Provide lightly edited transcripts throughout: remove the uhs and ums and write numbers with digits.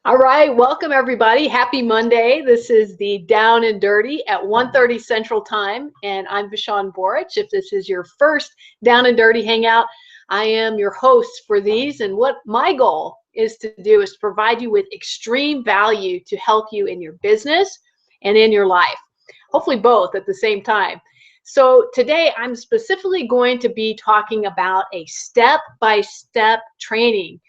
All right, welcome everybody. Happy Monday. This is the Down and Dirty at 1:30 Central Time, and I'm Vishawn Borich. If this is your first Down and Dirty hangout, I am your host for these, and what my goal is to do is to provide you with extreme value to help you in your business and in your life, hopefully both at the same time. So today I'm specifically going to be talking about a step-by-step training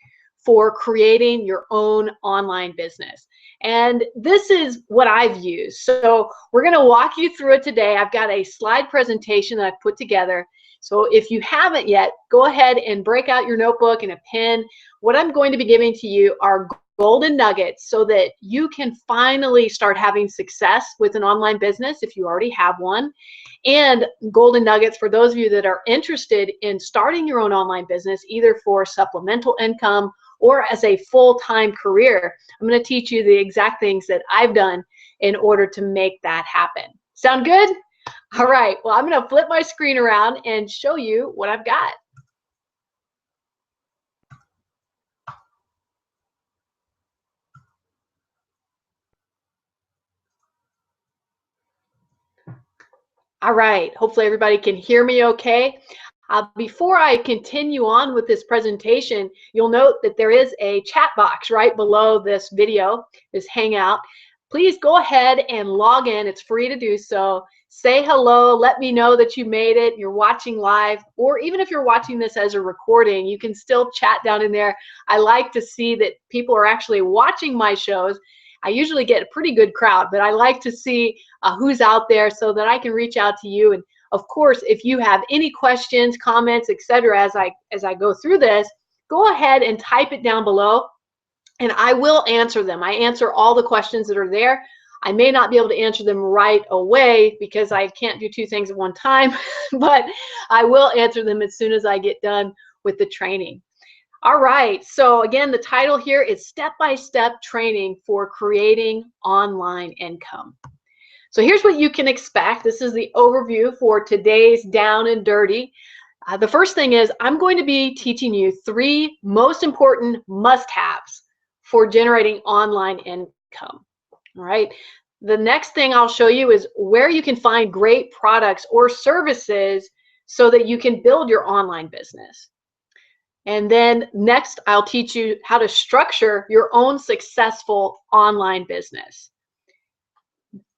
for creating your own online business. And this is what I've used. So we're going to walk you through it today. I've got a slide presentation that I've put together. So if you haven't yet, go ahead and break out your notebook and a pen. What I'm going to be giving to you are golden nuggets so that you can finally start having success with an online business if you already have one, and golden nuggets for those of you that are interested in starting your own online business, either for supplemental income or as a full-time career. I'm going to teach you the exact things that I've done in order to make that happen. Sound good? All right, well, I'm going to flip my screen around and show you what I've got. All right, hopefully everybody can hear me okay. Before I continue on with this presentation, you'll note that there is a chat box right below this video, this Hangout. Please go ahead and log in. It's free to do so. Say hello. Let me know that you made it. You're watching live, or even if you're watching this as a recording, you can still chat down in there. I like to see that people are actually watching my shows. I usually get a pretty good crowd, but I like to see who's out there so that I can reach out to you. And of course, if you have any questions, comments, etc., as I go through this, go ahead and type it down below, and I will answer them. I answer all the questions that are there. I may not be able to answer them right away because I can't do two things at one time, but I will answer them as soon as I get done with the training. All right, so again, the title here is Step-by-Step Training for Creating Online Income. So here's what you can expect. This is the overview for today's Down and Dirty. The first thing is I'm going to be teaching you 3 most important must-haves for generating online income. All right. The next thing I'll show you is where you can find great products or services so that you can build your online business. And then next, I'll teach you how to structure your own successful online business.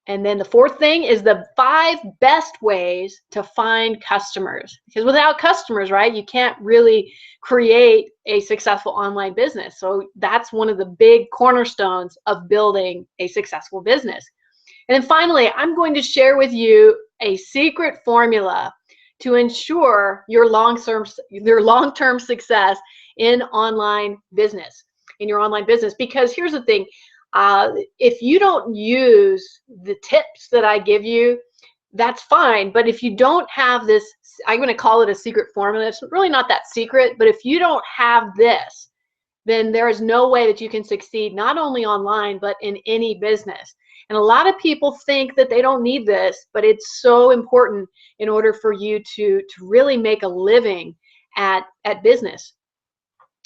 And then the fourth thing is the 5 best ways to find customers. Because without customers, right, you can't really create a successful online business. So that's one of the big cornerstones of building a successful business. And then finally, I'm going to share with you a secret formula to ensure your long-term success in online business, Because here's the thing, if you don't use the tips that I give you, that's fine. But if you don't have this, I'm going to call it a secret formula. It's really not that secret, but if you don't have this, then there is no way that you can succeed, not only online, but in any business. And a lot of people think that they don't need this, but it's so important in order for you to really make a living at business.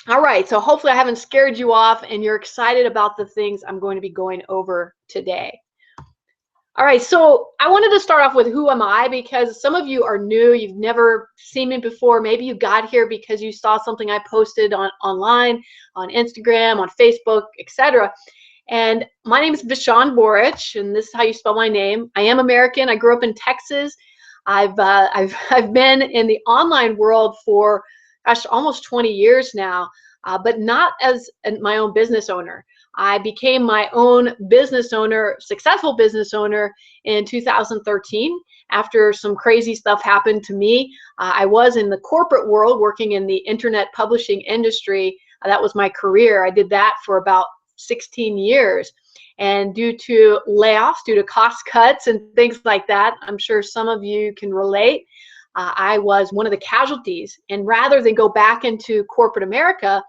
All right, so hopefully I haven't scared you off and you're excited about the things I'm going to be going over today. All right, so I wanted to start off with who am I, because some of you are new, you've never seen me before. Maybe you got here because you saw something I posted online, on Instagram, on Facebook, etc. And my name is Vishawn Borich, and this is how you spell my name. I am American. I grew up in Texas. I've been in the online world for, gosh, almost 20 years now, but not as my own business owner. I became my own business owner, successful business owner, in 2013 after some crazy stuff happened to me. I was in the corporate world working in the internet publishing industry. That was my career. I did that for about 16 years. And due to layoffs, due to cost cuts and things like that, I'm sure some of you can relate, I was one of the casualties. And rather than go back into corporate America,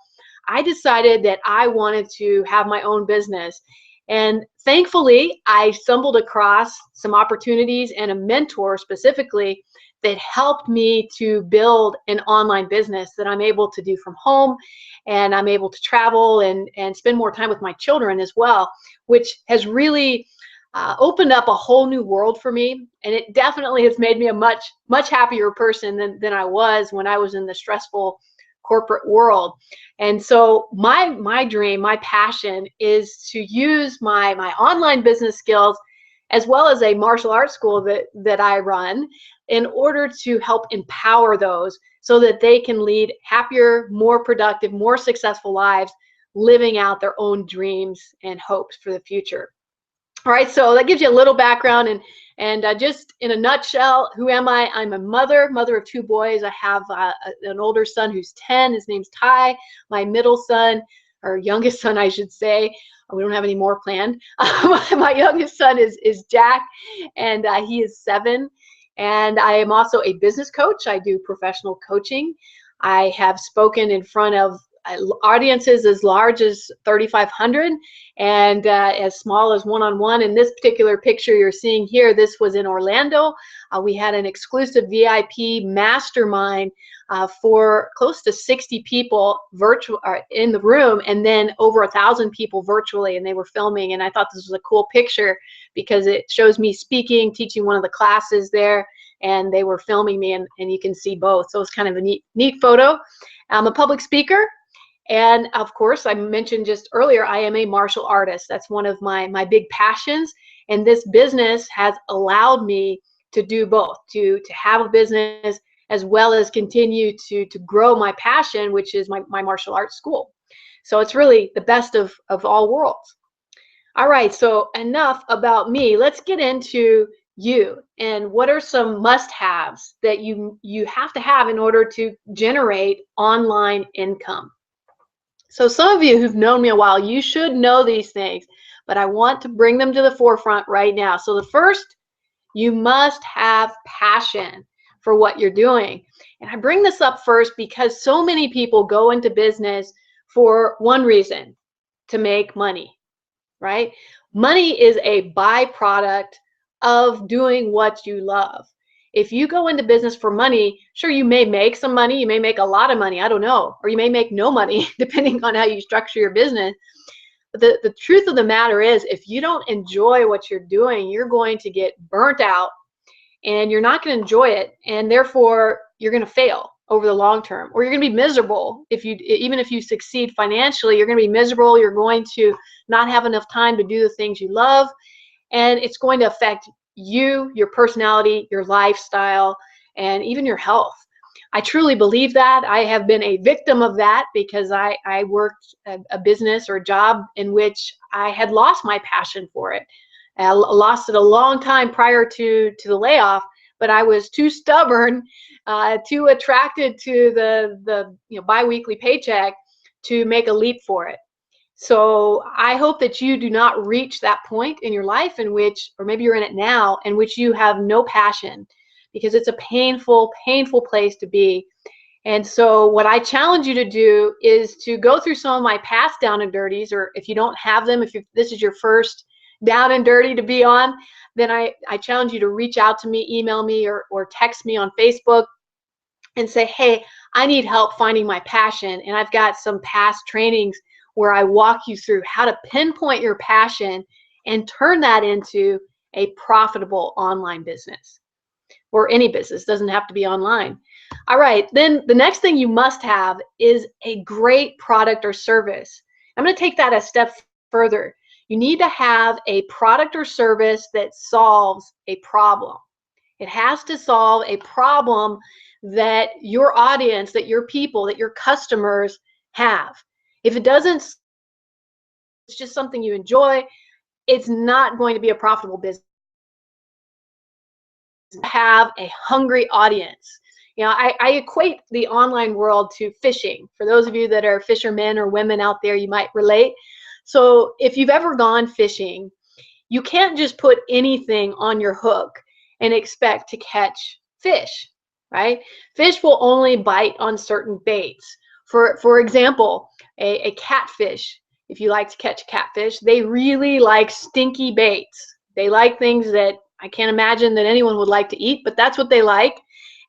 I decided that I wanted to have my own business. And thankfully, I stumbled across some opportunities and a mentor specifically that helped me to build an online business that I'm able to do from home, and I'm able to travel and spend more time with my children as well, which has really opened up a whole new world for me. And it definitely has made me a much happier person than I was when I was in the stressful corporate world. And so my dream, my passion is to use my online business skills as well as a martial arts school that I run in order to help empower those so that they can lead happier, more productive, more successful lives, living out their own dreams and hopes for the future. All right, so that gives you a little background, and just in a nutshell, who am I? I'm a mother of two boys. I have an older son who's 10. His name's Ty. My middle son, or youngest son, I should say. We don't have any more planned. My youngest son is Jack, and he is 7. And I am also a business coach. I do professional coaching. I have spoken in front of audiences as large as 3,500 and as small as one-on-one. In this particular picture you're seeing here, this was in Orlando. We had an exclusive VIP mastermind for close to 60 people virtual in the room, and then over 1,000 people virtually, and they were filming. And I thought this was a cool picture because it shows me speaking, teaching one of the classes there, and they were filming me, and you can see both. So it's kind of a neat photo. I'm a public speaker. And of course, I mentioned just earlier, I am a martial artist. That's one of my big passions. And this business has allowed me to do both, to have a business as well as continue to grow my passion, which is my martial arts school. So it's really the best of all worlds. All right, so enough about me. Let's get into you and what are some must-haves that you have to have in order to generate online income. So some of you who've known me a while, you should know these things, but I want to bring them to the forefront right now. So the first, you must have passion for what you're doing. And I bring this up first because so many people go into business for one reason, to make money, right? Money is a byproduct of doing what you love. If you go into business for money, sure, you may make some money, you may make a lot of money, I don't know, or you may make no money, depending on how you structure your business. But the truth of the matter is, if you don't enjoy what you're doing, you're going to get burnt out, and you're not going to enjoy it, and therefore you're going to fail over the long term, or you're going to be miserable. Even if you succeed financially, you're going to be miserable. You're going to not have enough time to do the things you love, and it's going to affect you, your personality, your lifestyle, and even your health. I truly believe that. I have been a victim of that because I worked a business or a job in which I had lost my passion for it. I lost it a long time prior to the layoff, but I was too stubborn, too attracted to the biweekly paycheck to make a leap for it. So I hope that you do not reach that point in your life in which, or maybe you're in it now, in which you have no passion, because it's a painful, painful place to be. And so what I challenge you to do is to go through some of my past down and dirties, or if you don't have them, if this is your first down and dirty to be on, then I challenge you to reach out to me, email me, or text me on Facebook and say, hey, I need help finding my passion. And I've got some past trainings where I walk you through how to pinpoint your passion and turn that into a profitable online business, or any business. Doesn't have to be online. All right, then the next thing you must have is a great product or service. I'm going to take that a step further. You need to have a product or service that solves a problem. It has to solve a problem that your audience, that your people, that your customers have. If it doesn't, it's just something you enjoy, it's not going to be a profitable business. Have a hungry audience. I equate the online world to fishing. For those of you that are fishermen or women out there, you might relate. So if you've ever gone fishing, you can't just put anything on your hook and expect to catch fish, right? Fish will only bite on certain baits. For example, a catfish, if you like to catch a catfish, they really like stinky baits. They like things that I can't imagine that anyone would like to eat, but that's what they like.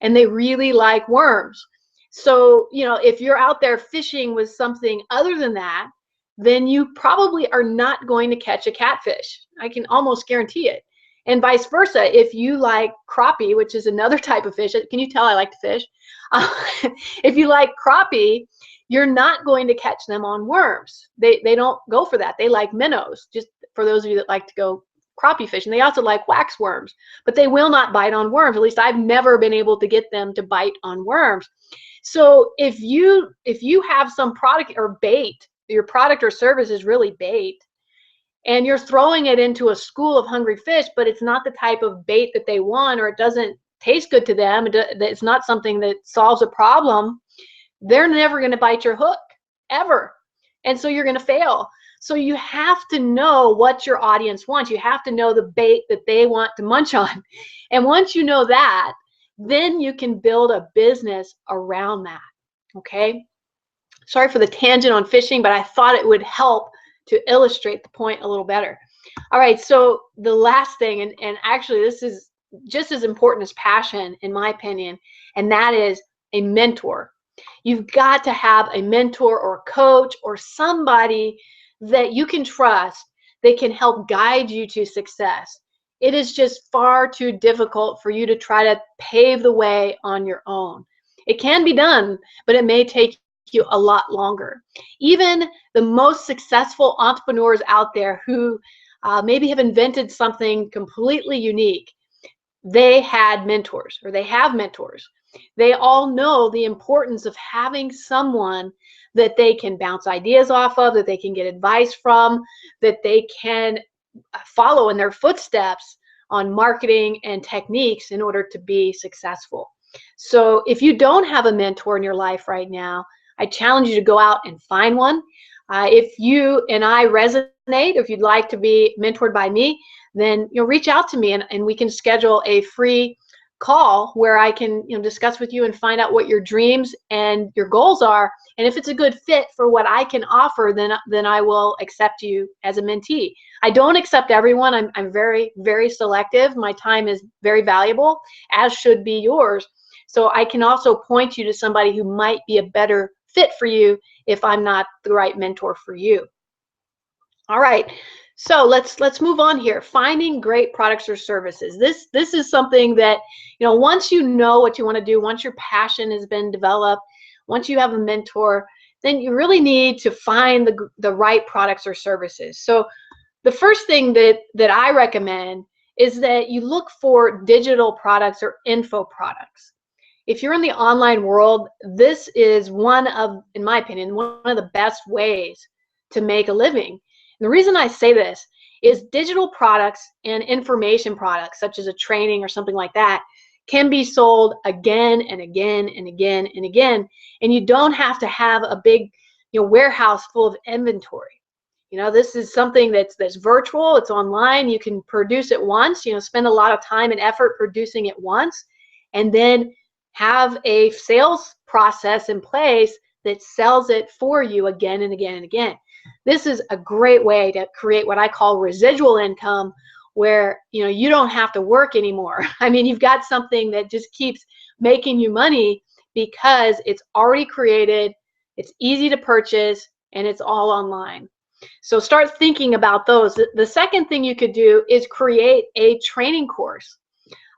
and they really like worms. So, you know, if you're out there fishing with something other than that, then you probably are not going to catch a catfish. I can almost guarantee it. And vice versa, if you like crappie, which is another type of fish, can you tell I like to fish? If you like crappie, you're not going to catch them on worms. They don't go for that. They like minnows, just for those of you that like to go crappie fishing. They also like wax worms, but they will not bite on worms. At least I've never been able to get them to bite on worms. So if you have some product or bait, your product or service is really bait, and you're throwing it into a school of hungry fish, but it's not the type of bait that they want, or it doesn't taste good to them, it's not something that solves a problem, they're never going to bite your hook, ever. And so you're going to fail. So you have to know what your audience wants. You have to know the bait that they want to munch on. And once you know that, then you can build a business around that. Okay? Sorry for the tangent on fishing, but I thought it would help to illustrate the point a little better. All right, so the last thing, and actually this is just as important as passion, in my opinion, and that is a mentor. You've got to have a mentor or coach or somebody that you can trust that can help guide you to success. It is just far too difficult for you to try to pave the way on your own. It can be done, but it may take you a lot longer. Even the most successful entrepreneurs out there who maybe have invented something completely unique, they had mentors, or they have mentors. They all know the importance of having someone that they can bounce ideas off of, that they can get advice from, that they can follow in their footsteps on marketing and techniques in order to be successful. So if you don't have a mentor in your life right now, I challenge you to go out and find one. If you and I resonate, if you'd like to be mentored by me, then you'll reach out to me, and we can schedule a free call where I can discuss with you and find out what your dreams and your goals are. And if it's a good fit for what I can offer, then I will accept you as a mentee. I don't accept everyone. I'm very, very selective. My time is very valuable, as should be yours. So I can also point you to somebody who might be a better fit for you if I'm not the right mentor for you. All right, so let's move on here. Finding great products or services. This is something that, once you know what you want to do, once your passion has been developed, once you have a mentor, then you really need to find the right products or services. So the first thing that I recommend is that you look for digital products or info products. If you're in the online world, this is in my opinion, one of the best ways to make a living. And the reason I say this is digital products and information products, such as a training or something like that, can be sold again and again and again and again. And you don't have to have a big warehouse full of inventory. This is something that's virtual, it's online. You can produce it once, spend a lot of time and effort producing it once, and then have a sales process in place that sells it for you again and again and again. This is a great way to create what I call residual income, where you don't have to work anymore. I mean, you've got something that just keeps making you money because it's already created, it's easy to purchase, and it's all online. So start thinking about those. The second thing you could do is create a training course.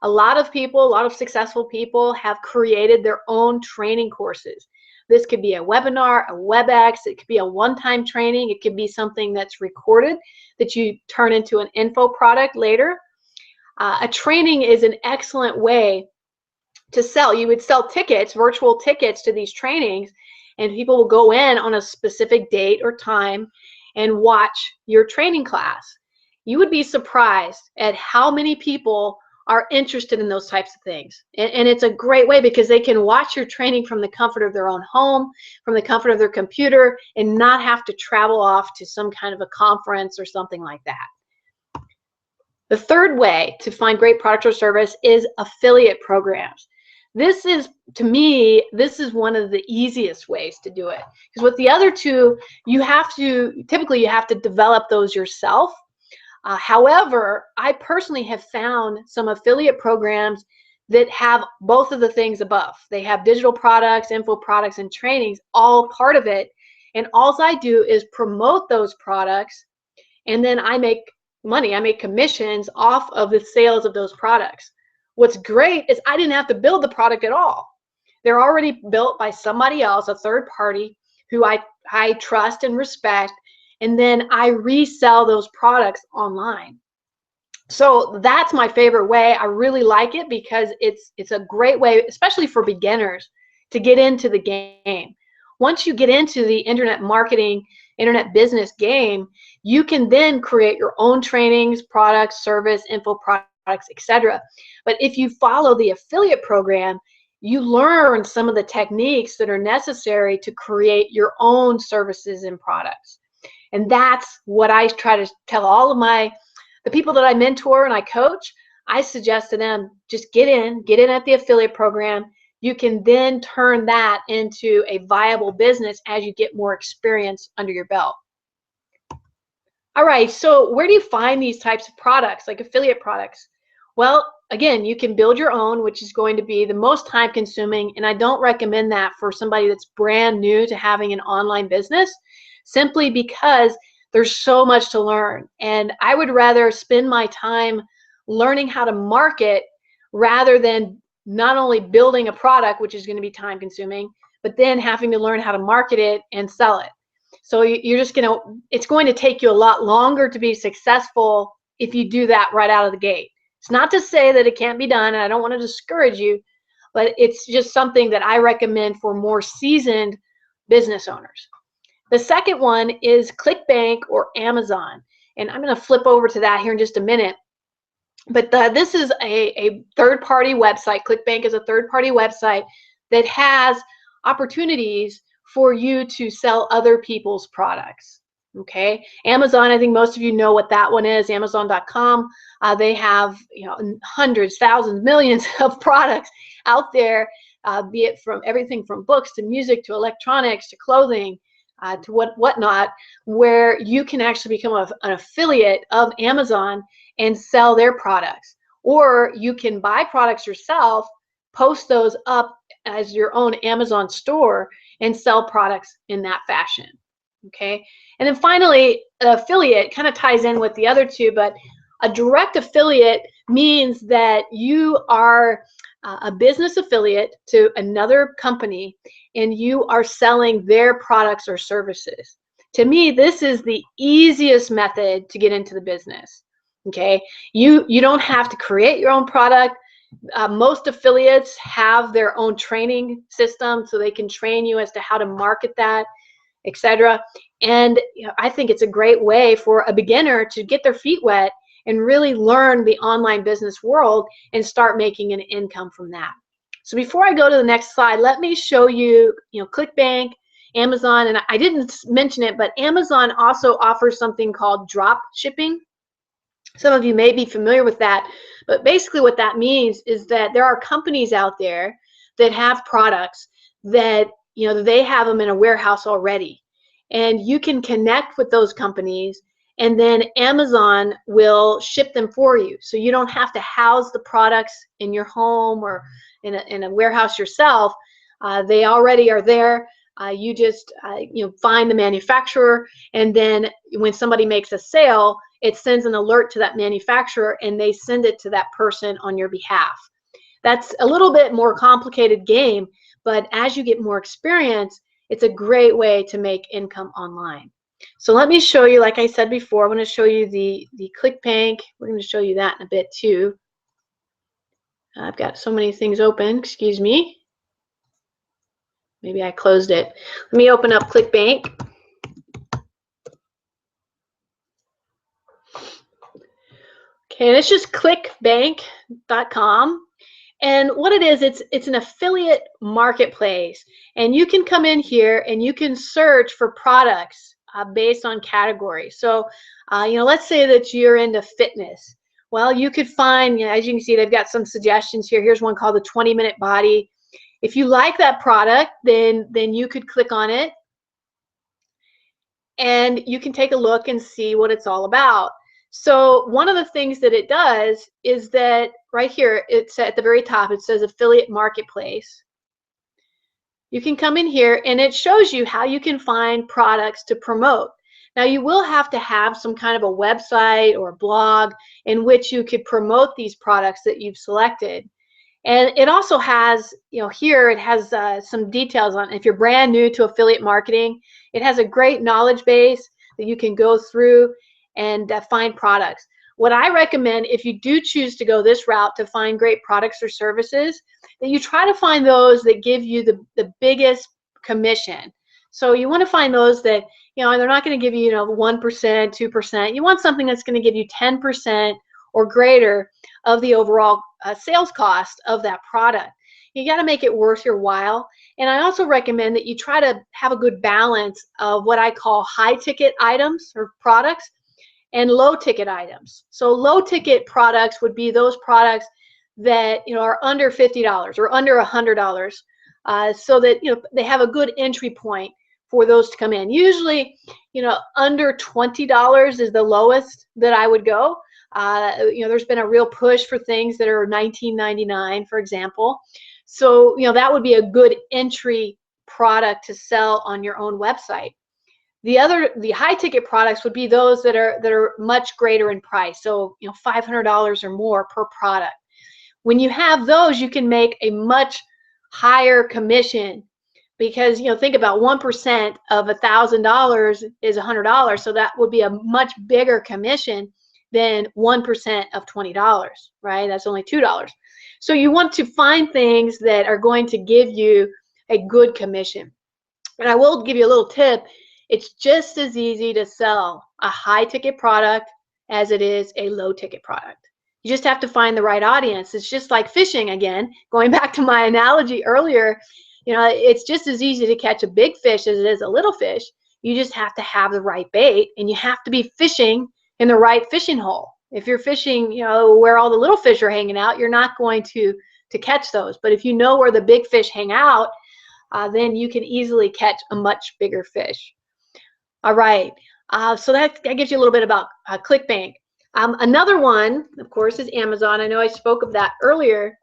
A lot of successful people have created their own training courses. This could be a webinar, a WebEx, it could be a one-time training, it could be something that's recorded that you turn into an info product later. A training is an excellent way to sell. You would sell tickets, virtual tickets to these trainings, and people will go in on a specific date or time and watch your training class. You would be surprised at how many people are interested in those types of things. And it's a great way because they can watch your training from the comfort of their own home, from the comfort of their computer, and not have to travel off to some kind of a conference or something like that. The third way to find great product or service is affiliate programs. This is, to me, this is one of the easiest ways to do it. Because with the other two, typically you have to develop those yourself. However, I personally have found some affiliate programs that have both of the things above. They have digital products, info products, and trainings, all part of it. And all I do is promote those products, and then I make money. I make commissions off of the sales of those products. What's great is I didn't have to build the product at all. They're already built by somebody else, a third party who I trust and respect, and then I resell those products online. So that's my favorite way. I really like it because it's a great way, especially for beginners, to get into the game. Once you get into the internet marketing, internet business game, you can then create your own trainings, products, service, info products, etc. But if you follow the affiliate program, you learn some of the techniques that are necessary to create your own services and products. And that's what I try to tell all of the people that I mentor and I coach. I suggest to them, just get in at the affiliate program. You can then turn that into a viable business as you get more experience under your belt. All right, so where do you find these types of products, like affiliate products? Well, again, you can build your own, which is going to be the most time consuming, and I don't recommend that for somebody that's brand new to having an online business, simply because there's so much to learn. And I would rather spend my time learning how to market rather than not only building a product, which is going to be time consuming, but then having to learn how to market it and sell it. So you're just it's going to take you a lot longer to be successful if you do that right out of the gate. It's not to say that it can't be done, and I don't want to discourage you, but it's just something that I recommend for more seasoned business owners. The second one is ClickBank or Amazon. And I'm going to flip over to that here in just a minute. But this is a third-party website. ClickBank is a third-party website that has opportunities for you to sell other people's products. Okay, Amazon, I think most of you know what that one is, Amazon.com. They have hundreds, thousands, millions of products out there, be it from everything from books to music to electronics to clothing to whatnot, where you can actually become an affiliate of Amazon and sell their products. Or you can buy products yourself, post those up as your own Amazon store, and sell products in that fashion. Okay, and then finally, affiliate kind of ties in with the other two, but a direct affiliate means that you are a business affiliate to another company and you are selling their products or services. To me, this is the easiest method to get into the business. Okay, you don't have to create your own product. Most affiliates have their own training system, so they can train you as to how to market that, etc. And I think it's a great way for a beginner to get their feet wet and really learn the online business world and start making an income from that. So before I go to the next slide, let me show you, ClickBank, Amazon, and I didn't mention it, but Amazon also offers something called drop shipping. Some of you may be familiar with that, but basically what that means is that there are companies out there that have products that, they have them in a warehouse already. And you can connect with those companies, and then Amazon will ship them for you. So you don't have to house the products in your home or in a warehouse yourself. They already are there. You just find the manufacturer, and then when somebody makes a sale, it sends an alert to that manufacturer, and they send it to that person on your behalf. That's a little bit more complicated game, but as you get more experience, it's a great way to make income online. So let me show you, like I said before, I'm going to show you the ClickBank. We're going to show you that in a bit too. I've got so many things open, excuse me. Maybe I closed it. Let me open up ClickBank. Okay, and it's just clickbank.com. And what it is, it's an affiliate marketplace. And you can come in here and you can search for products based on category. So, let's say that you're into fitness. Well, you could find, as you can see, they've got some suggestions here. Here's one called the 20-Minute Body. If you like that product, then you could click on it and you can take a look and see what it's all about. So one of the things that it does is that right here, it's at the very top, it says affiliate marketplace. You can come in here and it shows you how you can find products to promote. Now you will have to have some kind of a website or a blog in which you could promote these products that you've selected. And it also has, here it has some details on if you're brand new to affiliate marketing. It has a great knowledge base that you can go through and find products. What I recommend, if you do choose to go this route to find great products or services, that you try to find those that give you the biggest commission. So you want to find those that, they're not going to give you, 1%, 2%. You want something that's going to give you 10% or greater of the overall sales cost of that product. You got to make it worth your while. And I also recommend that you try to have a good balance of what I call high ticket items or products and low ticket items. So low ticket products would be those products that are under $50 or under $100, so that they have a good entry point for those to come in. Usually, under $20 is the lowest that I would go. There's been a real push for things that are $19.99, for example. So that would be a good entry product to sell on your own website. The high ticket products would be those that are much greater in price. So $500 or more per product. When you have those, you can make a much higher commission, because think about 1% of $1,000 is $100. So that would be a much bigger commission than 1% of $20, right? That's only $2. So you want to find things that are going to give you a good commission. And I will give you a little tip. It's just as easy to sell a high ticket product as it is a low ticket product. You just have to find the right audience. It's just like fishing again, going back to my analogy earlier. It's just as easy to catch a big fish as it is a little fish. You just have to have the right bait, and you have to be fishing in the right fishing hole. If you're fishing, where all the little fish are hanging out, you're not going to catch those. But if you know where the big fish hang out, then you can easily catch a much bigger fish. All right, so that gives you a little bit about ClickBank. Another one, of course, is Amazon. I know I spoke of that earlier.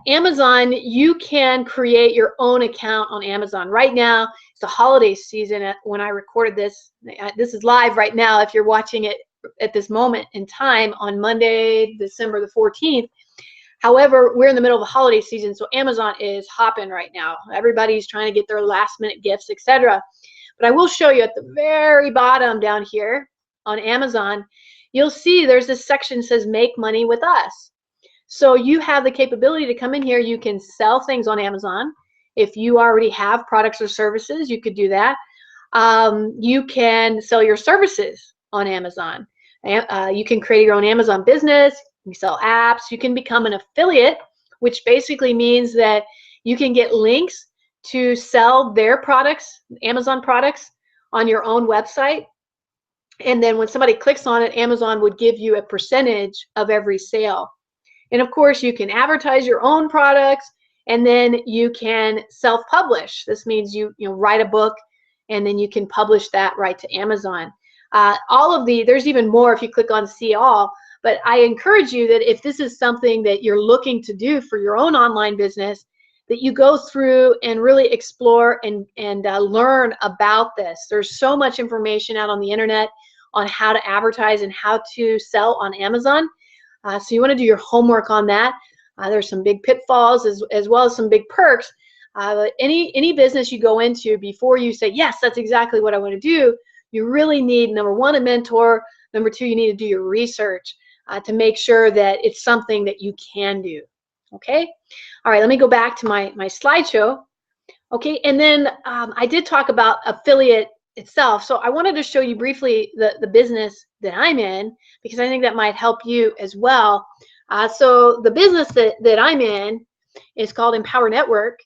Amazon, you can create your own account on Amazon. Right now, it's the holiday season when I recorded this. This is live right now if you're watching it at this moment in time on Monday, December the 14th. However, we're in the middle of the holiday season, so Amazon is hopping right now. Everybody's trying to get their last minute gifts, etc. But I will show you at the very bottom down here on Amazon, you'll see there's this section that says Make Money with Us. So you have the capability to come in here. You can sell things on Amazon. If you already have products or services, you could do that. You can sell your services on Amazon. You can create your own Amazon business. You can sell apps. You can become an affiliate, which basically means that you can get links to sell their products, Amazon products, on your own website. And then when somebody clicks on it, Amazon would give you a percentage of every sale. And of course, you can advertise your own products, and then you can self-publish. This means you write a book, and then you can publish that right to Amazon. There's even more if you click on See All, but I encourage you that if this is something that you're looking to do for your own online business, that you go through and really explore and learn about this. There's so much information out on the internet on how to advertise and how to sell on Amazon. So you want to do your homework on that. There's some big pitfalls as well as some big perks. But any business you go into, before you say, yes, that's exactly what I want to do, you really need, number one, a mentor. Number two, you need to do your research to make sure that it's something that you can do. Okay? All right, let me go back to my slideshow. Okay, and then I did talk about affiliate itself. So I wanted to show you briefly the business that I'm in, because I think that might help you as well. So the business that I'm in is called Empower Network,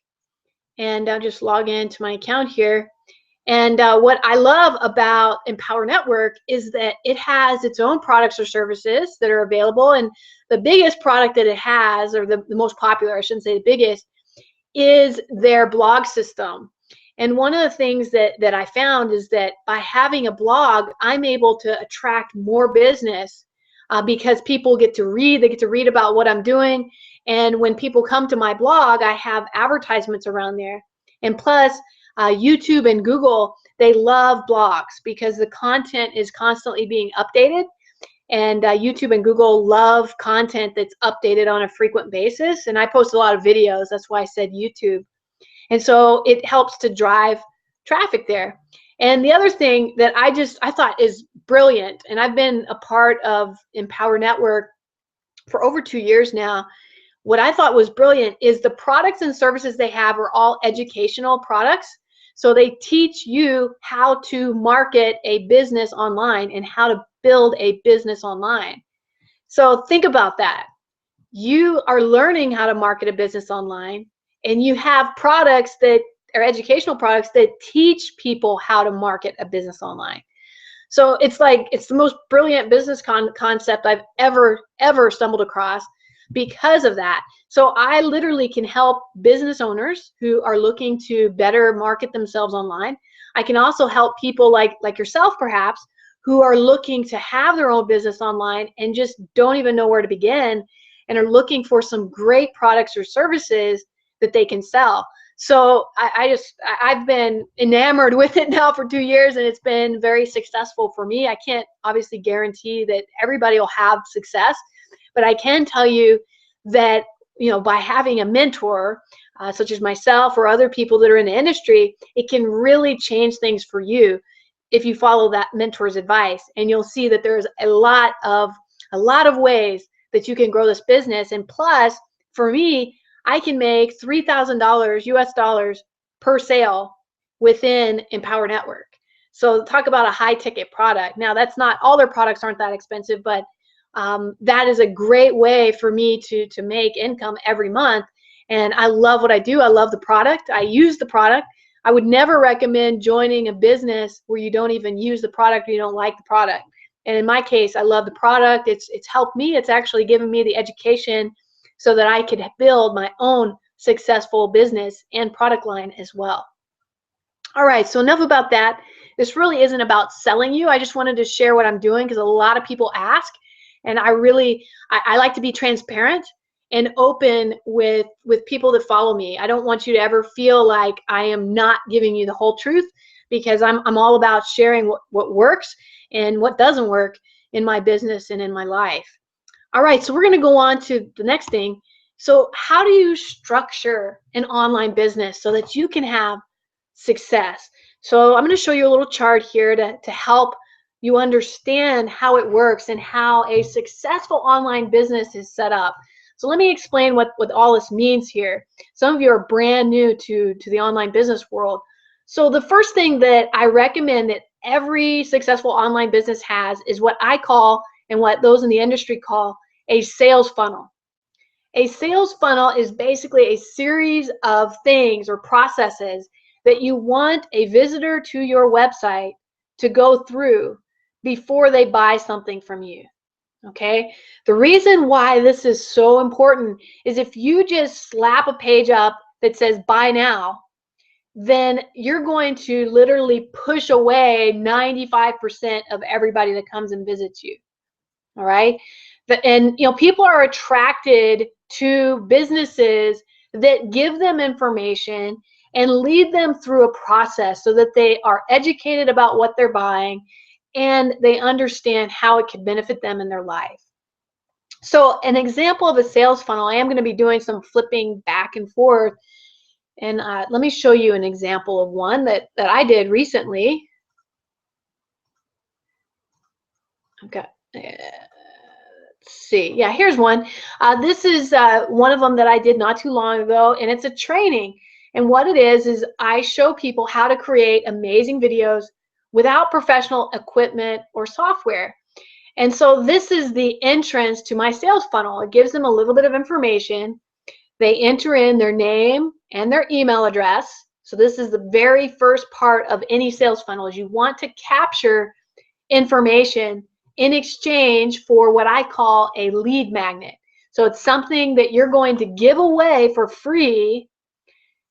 and I'll just log into my account here. And what I love about Empower Network is that it has its own products or services that are available, and the biggest product that it has, or the most popular, I shouldn't say the biggest, is their blog system. And one of the things that I found is that by having a blog, I'm able to attract more business because people get to read, they get to read about what I'm doing. And when people come to my blog, I have advertisements around there. And plus, YouTube and Google, they love blogs because the content is constantly being updated. And YouTube and Google love content that's updated on a frequent basis. And I post a lot of videos. That's why I said YouTube. And so it helps to drive traffic there. And the other thing that I thought is brilliant, and I've been a part of Empower Network for over 2 years now. What I thought was brilliant is the products and services they have are all educational products. So they teach you how to market a business online and how to build a business online. So think about that. You are learning how to market a business online, and you have products that are educational products that teach people how to market a business online. So it's the most brilliant business concept I've ever stumbled across because of that. So I literally can help business owners who are looking to better market themselves online. I can also help people like yourself perhaps, who are looking to have their own business online and just don't even know where to begin and are looking for some great products or services that they can sell. So I've been enamored with it now for 2 years, and it's been very successful for me. I can't obviously guarantee that everybody will have success, but I can tell you that, by having a mentor such as myself or other people that are in the industry, it can really change things for you if you follow that mentor's advice. And you'll see that there's a lot of ways that you can grow this business. And plus, for me, I can make $3,000 US dollars per sale within Empower Network. So talk about a high ticket product. Now, that's not all their products aren't that expensive, but that is a great way for me to make income every month. And I love what I do. I love the product. I use the product. I would never recommend joining a business where you don't even use the product or you don't like the product. And in my case, I love the product. It's helped me. It's actually given me the education so that I could build my own successful business and product line as well. All right, so enough about that. This really isn't about selling you. I just wanted to share what I'm doing because a lot of people ask, and I like to be transparent and open with people that follow me. I don't want you to ever feel like I am not giving you the whole truth, because I'm all about sharing what works and what doesn't work in my business and in my life. All right, so we're going to go on to the next thing. So how do you structure an online business so that you can have success? So I'm going to show you a little chart here to help you understand how it works and how a successful online business is set up. So let me explain what all this means here. Some of you are brand new to the online business world. So the first thing that I recommend that every successful online business has is what I call, and what those in the industry call, a sales funnel. A sales funnel is basically a series of things or processes that you want a visitor to your website to go through before they buy something from you. Okay? The reason why this is so important is if you just slap a page up that says buy now, then you're going to literally push away 95% of everybody that comes and visits you. All right? And people are attracted to businesses that give them information and lead them through a process so that they are educated about what they're buying and they understand how it can benefit them in their life. So an example of a sales funnel, I am going to be doing some flipping back and forth, and let me show you an example of one that I did recently. Okay. Let's see. Yeah, here's one. This is one of them that I did not too long ago, and it's a training. And what it is I show people how to create amazing videos without professional equipment or software. And so this is the entrance to my sales funnel. It gives them a little bit of information. They enter in their name and their email address. So this is the very first part of any sales funnel, is you want to capture information in exchange for what I call a lead magnet. So it's something that you're going to give away for free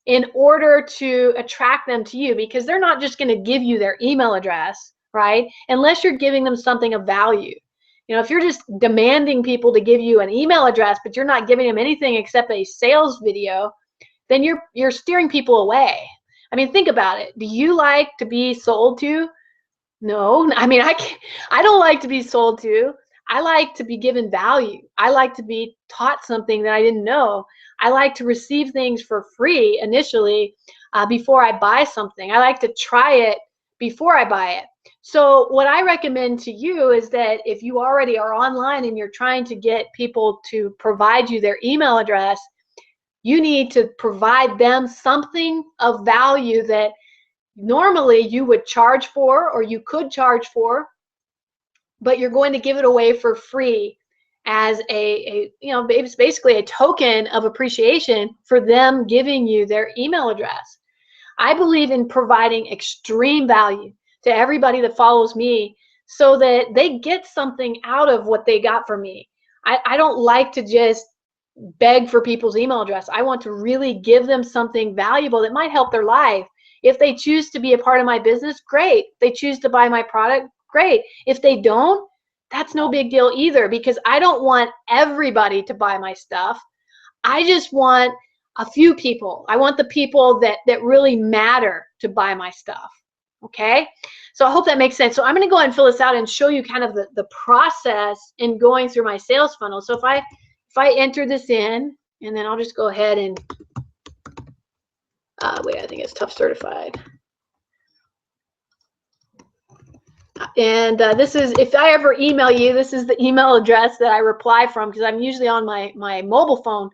in order to attract them to you, because they're not just going to give you their email address, right? Unless you're giving them something of value. You know, if you're just demanding people to give you an email address, but you're not giving them anything except a sales video, then you're steering people away. I mean, think about it. Do you like to be sold to? No. I mean, I don't like to be sold to. I like to be given value. I like to be taught something that I didn't know. I like to receive things for free initially before I buy something. I like to try it before I buy it. So what I recommend to you is that if you already are online and you're trying to get people to provide you their email address, you need to provide them something of value that normally you would charge for, or you could charge for, but you're going to give it away for free as it's basically a token of appreciation for them giving you their email address. I believe in providing extreme value to everybody that follows me so that they get something out of what they got from me. I don't like to just beg for people's email address. I want to really give them something valuable that might help their life. If they choose to be a part of my business, great. If they choose to buy my product, great. If they don't, that's no big deal either, because I don't want everybody to buy my stuff. I just want a few people. I want the people that really matter to buy my stuff. Okay, so I hope that makes sense. So I'm going to go ahead and fill this out and show you kind of the process in going through my sales funnel. So if I enter this in, and then I'll just go ahead and wait, I think it's Tough Certified. And this is, if I ever email you, this is the email address that I reply from, because I'm usually on my mobile phone.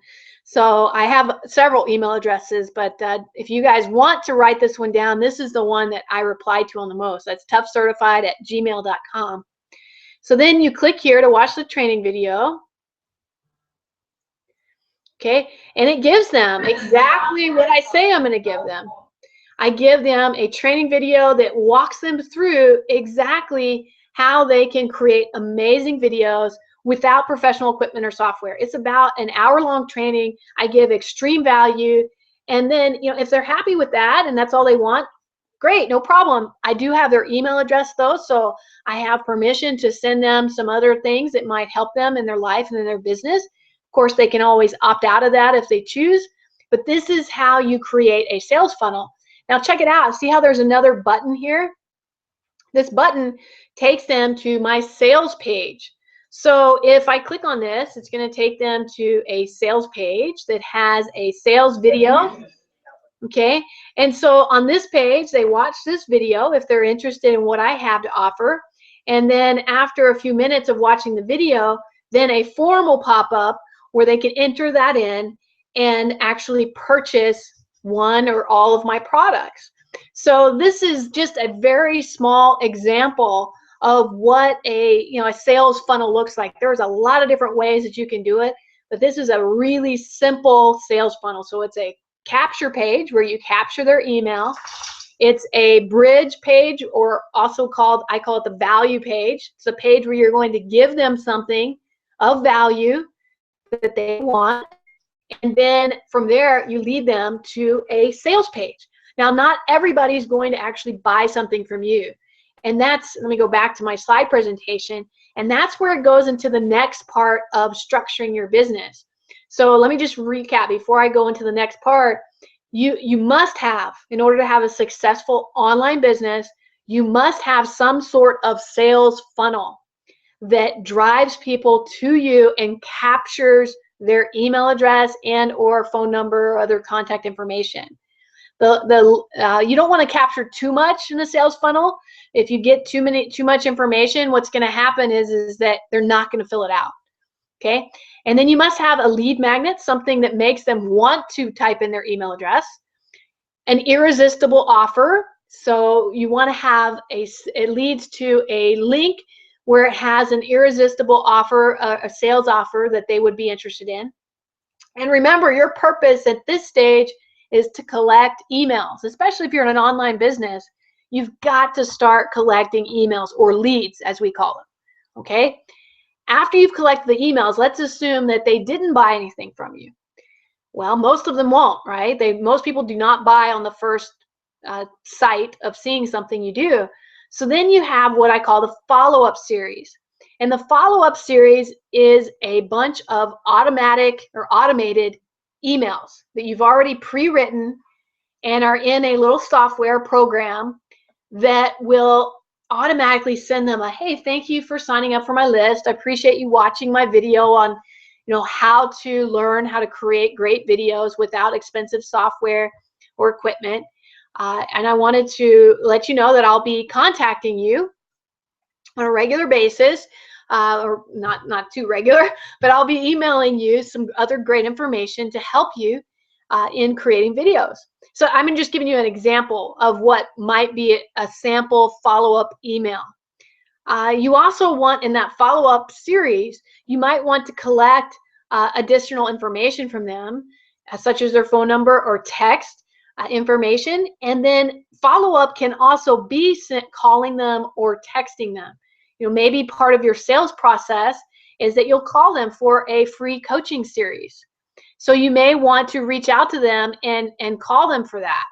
So I have several email addresses, but if you guys want to write this one down, this is the one that I reply to on the most. That's toughcertified@gmail.com. So then you click here to watch the training video. Okay, and it gives them exactly what I say I'm going to give them. I give them a training video that walks them through exactly how they can create amazing videos without professional equipment or software. It's about an hour-long training. I give extreme value. And then, if they're happy with that and that's all they want, great, no problem. I do have their email address though, so I have permission to send them some other things that might help them in their life and in their business. Of course, they can always opt out of that if they choose, but this is how you create a sales funnel. Now check it out. See how there's another button here? This button takes them to my sales page. So if I click on this, it's going to take them to a sales page that has a sales video. Okay, and so on this page, they watch this video if they're interested in what I have to offer. And then after a few minutes of watching the video, then a form will pop up where they can enter that in and actually purchase one or all of my products. So this is just a very small example of what a sales funnel looks like. There's a lot of different ways that you can do it, but this is a really simple sales funnel. So it's a capture page where you capture their email. It's a bridge page, or also I call it the value page. It's a page where you're going to give them something of value that they want. And then from there, you lead them to a sales page. Now, not everybody's going to actually buy something from you. And that's, let me go back to my slide presentation, and that's where it goes into the next part of structuring your business. So let me just recap before I go into the next part. You must have, in order to have a successful online business, you must have some sort of sales funnel that drives people to you and captures their email address and or phone number or other contact information. You don't want to capture too much in the sales funnel. If you get too much information, what's going to happen is that they're not going to fill it out. Okay, and then you must have a lead magnet, something that makes them want to type in their email address. An irresistible offer. So you want to have it leads to a link where it has an irresistible offer, a sales offer that they would be interested in. And remember, your purpose at this stage is to collect emails, especially if you're in an online business. You've got to start collecting emails, or leads as we call them. Okay, after you've collected the emails, let's assume that they didn't buy anything from you. Well, most of them won't, right? Most people do not buy on the first sight of seeing something you do. So then you have what I call the follow-up series. And the follow-up series is a bunch of automatic or automated emails that you've already pre-written and are in a little software program that will automatically send them a, hey, thank you for signing up for my list. I appreciate you watching my video on how to learn how to create great videos without expensive software or equipment. And I wanted to let you know that I'll be contacting you on a regular basis, or not too regular, but I'll be emailing you some other great information to help you in creating videos. So I'm just giving you an example of what might be a sample follow-up email. You also want, in that follow-up series, you might want to collect additional information from them, such as their phone number or text information. And then follow-up can also be calling them or texting them. Maybe part of your sales process is that you'll call them for a free coaching series. So you may want to reach out to them and call them for that.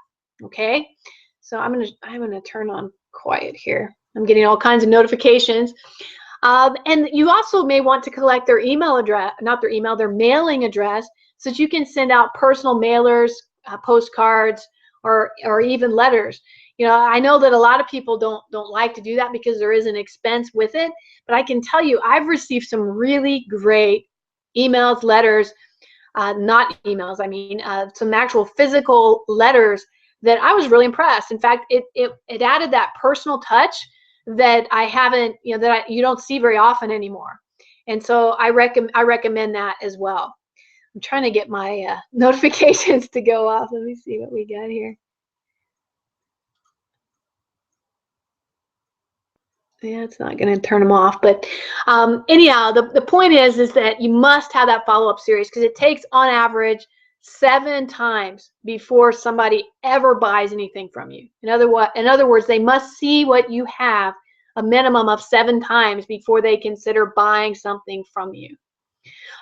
Okay, so I'm gonna turn on quiet here. I'm getting all kinds of notifications. And you also may want to collect their email address, not their email, their mailing address, so that you can send out personal mailers, postcards, or even letters. I know that a lot of people don't like to do that because there is an expense with it, but I can tell you I've received some really great emails, letters, not emails, I mean some actual physical letters that I was really impressed. In fact, it added that personal touch that I haven't, that you don't see very often anymore. And so I recommend that as well. I'm trying to get my notifications to go off. Let me see what we got here. Yeah, it's not going to turn them off. But anyhow, the point is that you must have that follow-up series, because it takes on average 7 times before somebody ever buys anything from you. In other words, they must see what you have a minimum of 7 times before they consider buying something from you.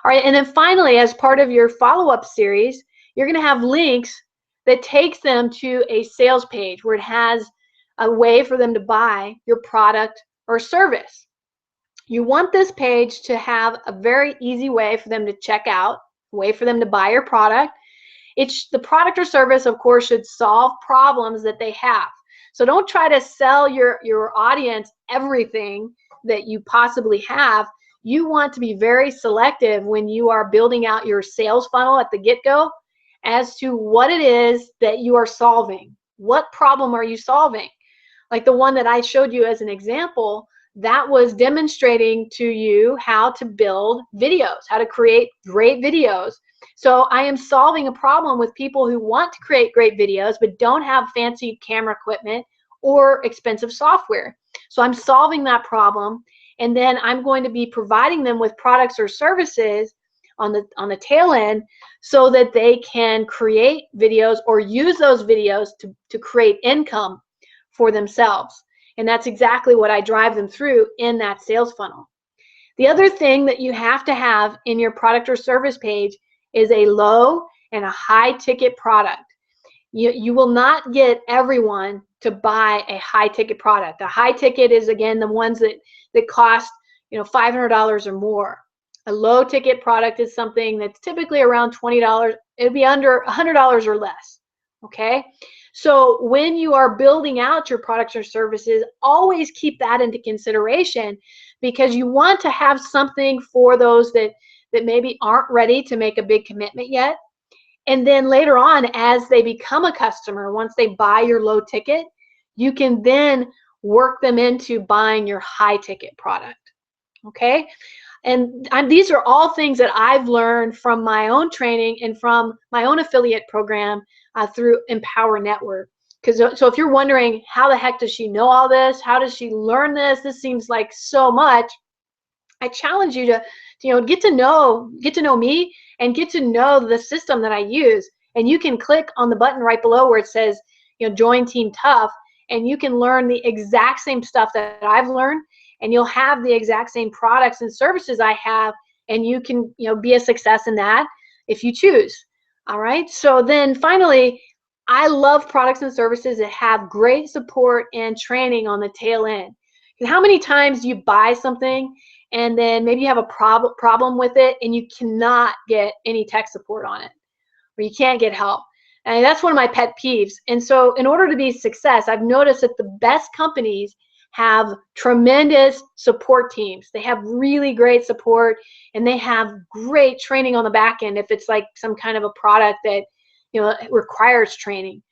All right, and then finally, as part of your follow-up series, you're going to have links that takes them to a sales page where it has a way for them to buy your product or service. You want this page to have a very easy way for them to check out, a way for them to buy your product. The product or service, of course, should solve problems that they have. So don't try to sell your audience everything that you possibly have. You want to be very selective when you are building out your sales funnel at the get-go as to what it is that you are solving. What problem are you solving? Like the one that I showed you as an example, that was demonstrating to you how to build videos, how to create great videos. So I am solving a problem with people who want to create great videos but don't have fancy camera equipment or expensive software. So I'm solving that problem, and then I'm going to be providing them with products or services on the tail end so that they can create videos or use those videos to create income for themselves. And that's exactly what I drive them through in that sales funnel. The other thing that you have to have in your product or service page is a low and a high ticket product. You will not get everyone to buy a high ticket product. A high ticket is, again, the ones that cost $500 or more. A low ticket product is something that's typically around $20. It'd be under $100 or less. Okay, so when you are building out your products or services, always keep that into consideration, because you want to have something for those that maybe aren't ready to make a big commitment yet. And then later on, as they become a customer, once they buy your low ticket, you can then work them into buying your high ticket product. Okay, and these are all things that I've learned from my own training and from my own affiliate program through Empower Network. So if you're wondering, how the heck does she know all this? How does she learn this? This seems like so much. I challenge you to get to know me and get to know the system that I use. And you can click on the button right below where it says join Team Tough, and you can learn the exact same stuff that I've learned, and you'll have the exact same products and services I have, and you can be a success in that if you choose. All right. So then finally, I love products and services that have great support and training on the tail end. And how many times do you buy something and then maybe you have a problem with it and you cannot get any tech support on it, or you can't get help? And that's one of my pet peeves. And so in order to be a success, I've noticed that the best companies have tremendous support teams. They have really great support, and they have great training on the back end if it's like some kind of a product that requires training.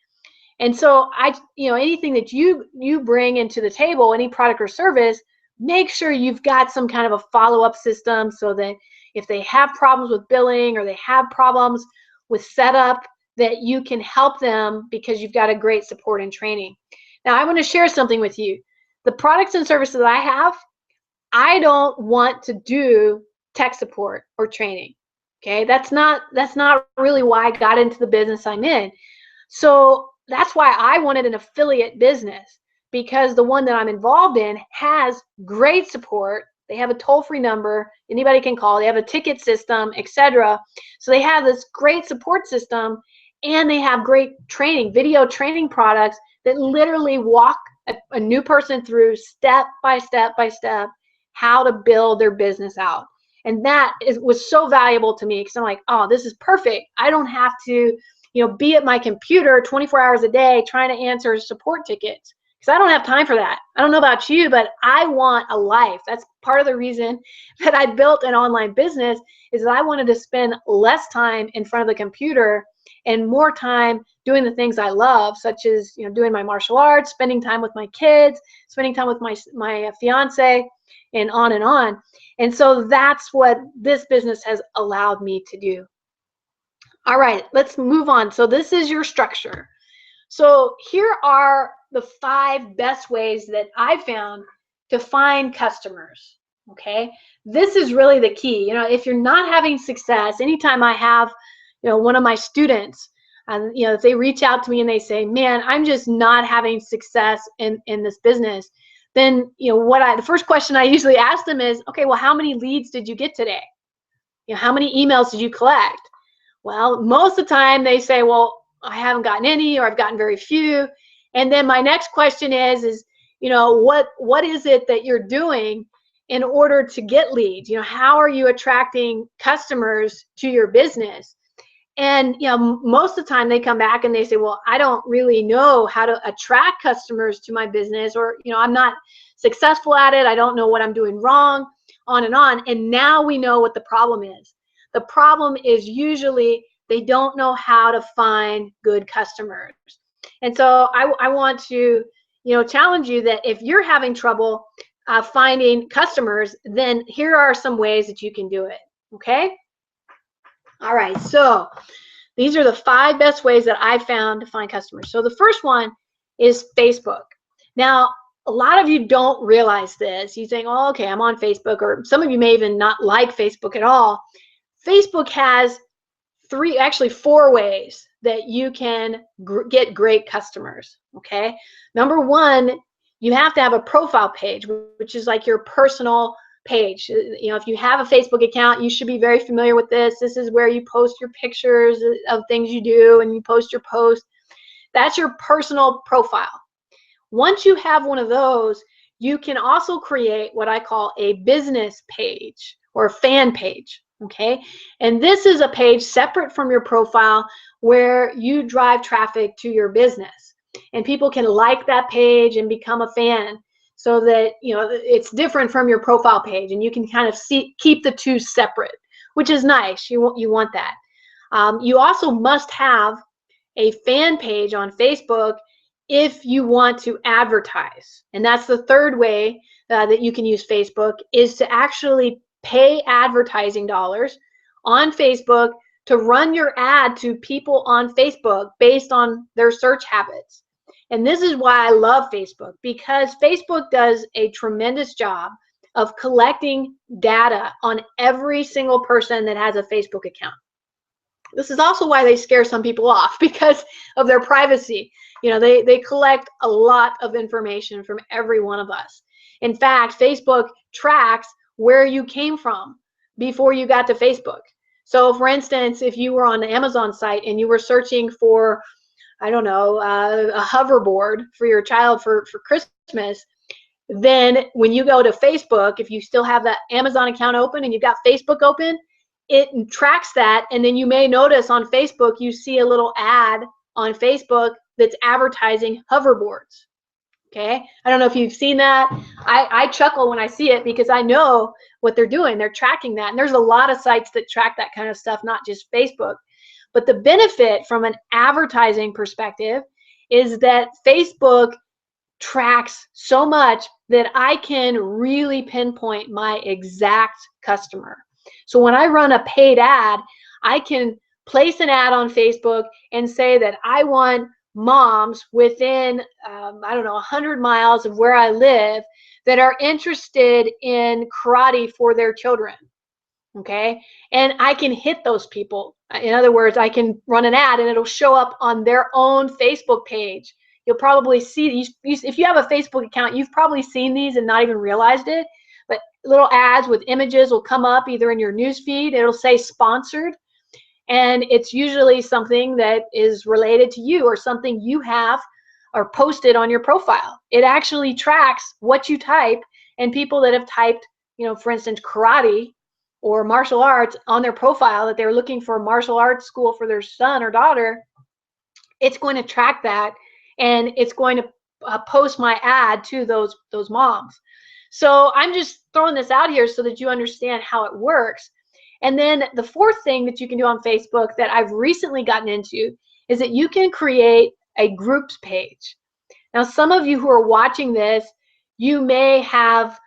And so anything that you bring into the table, any product or service, make sure you've got some kind of a follow-up system so that if they have problems with billing or they have problems with setup, that you can help them because you've got a great support and training. Now, I want to share something with you. The products and services that I have, I don't want to do tech support or training. Okay, that's not really why I got into the business I'm in. So that's why I wanted an affiliate business, because the one that I'm involved in has great support. They have a toll-free number anybody can call. They have a ticket system, etc. So they have this great support system, and they have great training, video training products that literally walk a new person through step by step by step how to build their business out. And that was so valuable to me, because I'm like, oh, this is perfect. I don't have to be at my computer 24 hours a day trying to answer support tickets, because I don't have time for that. I don't know about you, but I want a life. That's part of the reason that I built an online business, is that I wanted to spend less time in front of the computer and more time doing the things I love, such as doing my martial arts, spending time with my kids, spending time with my fiance, and on and on. And so that's what this business has allowed me to do. All right, let's move on. So this is your structure. So here are the 5 best ways that I found to find customers. Okay, this is really the key. If you're not having success, anytime I have one of my students, and if they reach out to me and they say, man, I'm just not having success in this business, then the first question I usually ask them is, okay, well, how many leads did you get today? How many emails did you collect? Well, most of the time they say, well, I haven't gotten any, or I've gotten very few. And then my next question is what is it that you're doing in order to get leads? How are you attracting customers to your business? And most of the time they come back and they say, well, I don't really know how to attract customers to my business, or I'm not successful at it. I don't know what I'm doing wrong, on and on. And now we know what the problem is. The problem is usually they don't know how to find good customers. And so I want to challenge you that if you're having trouble finding customers, then here are some ways that you can do it. Okay. All right, so these are the 5 best ways that I found to find customers. So the first one is Facebook. Now, a lot of you don't realize this. You think, oh, okay, I'm on Facebook, or some of you may even not like Facebook at all. Facebook has 4 ways that you can get great customers, okay? Number 1, you have to have a profile page, which is like your personal page. If you have a Facebook account, you should be very familiar with this. This is where you post your pictures of things you do, and you post your posts. That's your personal profile. Once you have one of those, you can also create what I call a business page or fan page, okay? And this is a page separate from your profile where you drive traffic to your business, and people can like that page and become a fan, so that it's different from your profile page, and you can kind of keep the 2 separate, which is nice. You want that. You also must have a fan page on Facebook if you want to advertise. And that's the 3rd way that you can use Facebook, is to actually pay advertising dollars on Facebook to run your ad to people on Facebook based on their search habits. And this is why I love Facebook, because Facebook does a tremendous job of collecting data on every single person that has a Facebook account. This is also why they scare some people off, because of their privacy. They collect a lot of information from every one of us. In fact, Facebook tracks where you came from before you got to Facebook. So for instance, if you were on the Amazon site and you were searching for, I don't know, a hoverboard for your child for Christmas, then when you go to Facebook, if you still have that Amazon account open and you've got Facebook open, it tracks that. And then you may notice on Facebook, you see a little ad on Facebook that's advertising hoverboards. Okay, I don't know if you've seen that. I chuckle when I see it because I know what they're doing. They're tracking that. And there's a lot of sites that track that kind of stuff, not just Facebook. But the benefit from an advertising perspective is that Facebook tracks so much that I can really pinpoint my exact customer. So when I run a paid ad, I can place an ad on Facebook and say that I want moms within, I don't know, 100 miles of where I live that are interested in karate for their children. Okay, and I can hit those people. In other words, I can run an ad and it'll show up on their own Facebook page. You'll probably see these, if you have a Facebook account, you've probably seen these and not even realized it, but little ads with images will come up either in your news feed. It'll say sponsored, and it's usually something that is related to you or something you have or posted on your profile. It actually tracks what you type, and people that have typed, you know, for instance, karate or martial arts on their profile, that they're looking for a martial arts school for their son or daughter, it's going to track that, and it's going to post my ad to those moms. So I'm just throwing this out here so that you understand how it works. And then the fourth thing that you can do on Facebook that I've recently gotten into is that you can create a groups page. Now, some of you who are watching this, you may have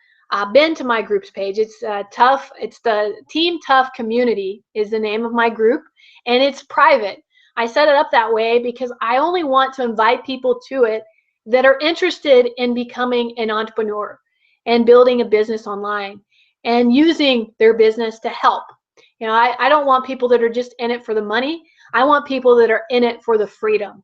been to my groups page. It's Tough. It's the Team Tough Community is the name of my group, and it's private. I set it up that way because I only want to invite people to it that are interested in becoming an entrepreneur and building a business online and using their business to help. You know, I don't want people that are just in it for the money. I want people that are in it for the freedom.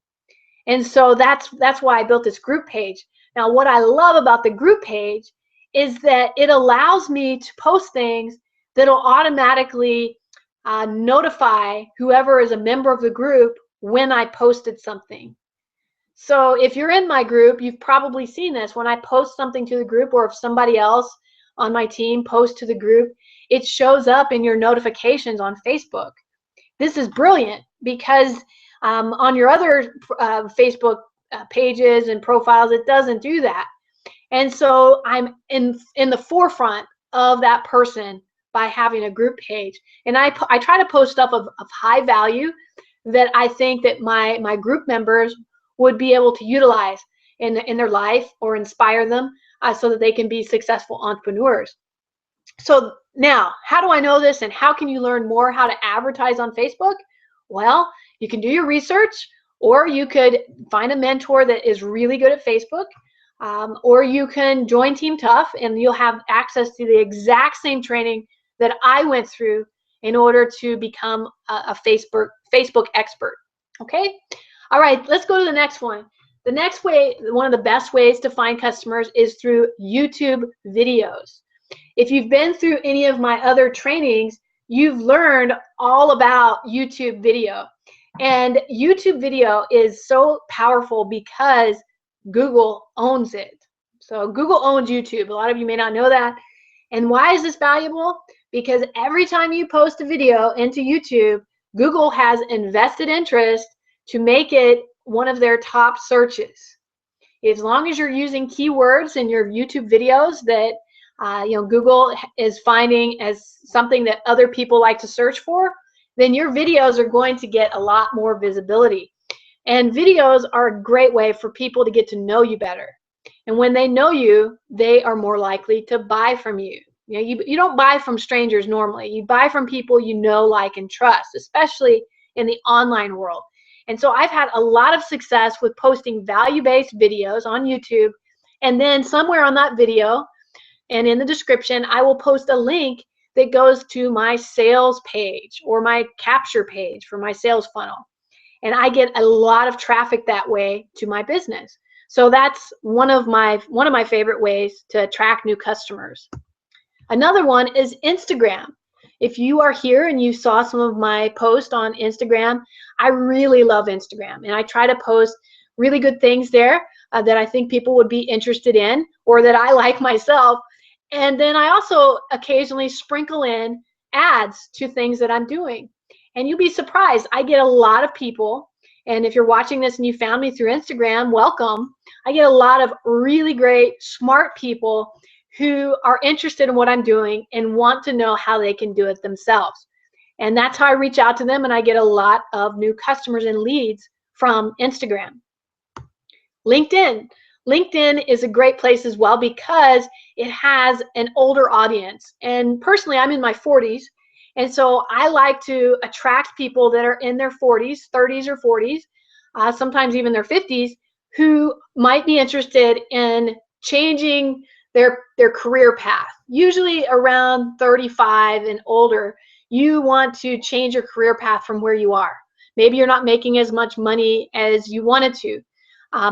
And so that's why I built this group page. Now, what I love about the group page is that it allows me to post things that'll automatically notify whoever is a member of the group when I posted something. So if you're in my group, you've probably seen this. When I post something to the group, or if somebody else on my team posts to the group, it shows up in your notifications on Facebook. This is brilliant because on your other Facebook pages and profiles, it doesn't do that. And so I'm in the forefront of that person by having a group page. And I try to post stuff of high value that I think that my group members would be able to utilize in their life or inspire them so that they can be successful entrepreneurs. So now, how do I know this, and how can you learn more how to advertise on Facebook? Well, you can do your research, or you could find a mentor that is really good at Facebook, or you can join Team Tough and you'll have access to the exact same training that I went through in order to become a Facebook expert. Okay? All right, let's go to the next one. The next way, one of the best ways to find customers is through YouTube videos. If you've been through any of my other trainings, you've learned all about YouTube video. And YouTube video is so powerful because Google owns it. So Google owns YouTube. A lot of you may not know that. And why is this valuable? Because every time you post a video into YouTube, Google has invested interest to make it one of their top searches. As long as you're using keywords in your YouTube videos that Google is finding as something that other people like to search for, then your videos are going to get a lot more visibility. And videos are a great way for people to get to know you better. And when they know you, they are more likely to buy from you. You don't buy from strangers normally. You buy from people you know, like, and trust, especially in the online world. And so I've had a lot of success with posting value-based videos on YouTube, and then somewhere on that video and in the description, I will post a link that goes to my sales page or my capture page for my sales funnel. And I get a lot of traffic that way to my business. So that's one of my favorite ways to attract new customers. Another one is Instagram. If you are here and you saw some of my posts on Instagram, I really love Instagram, and I try to post really good things there that I think people would be interested in or that I like myself. And then I also occasionally sprinkle in ads to things that I'm doing. And you'll be surprised, I get a lot of people, and if you're watching this and you found me through Instagram, welcome. I get a lot of really great, smart people who are interested in what I'm doing and want to know how they can do it themselves. And that's how I reach out to them, and I get a lot of new customers and leads from Instagram. LinkedIn. LinkedIn is a great place as well because it has an older audience. And personally, I'm in my 40s. And so I like to attract people that are in their 40s, 30s or 40s, sometimes even their 50s, who might be interested in changing their career path. Usually around 35 and older, you want to change your career path from where you are. Maybe you're not making as much money as you wanted to.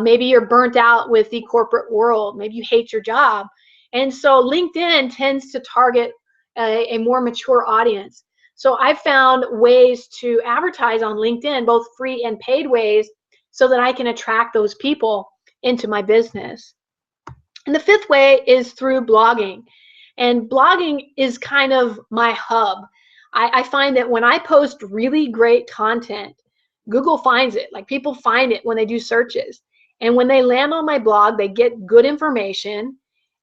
Maybe you're burnt out with the corporate world. Maybe you hate your job. And so LinkedIn tends to target a more mature audience. So I've found ways to advertise on LinkedIn, both free and paid ways, so that I can attract those people into my business. And the fifth way is through blogging. And blogging is kind of my hub. I find that when I post really great content, Google finds it. Like, people find it when they do searches. And when they land on my blog, they get good information.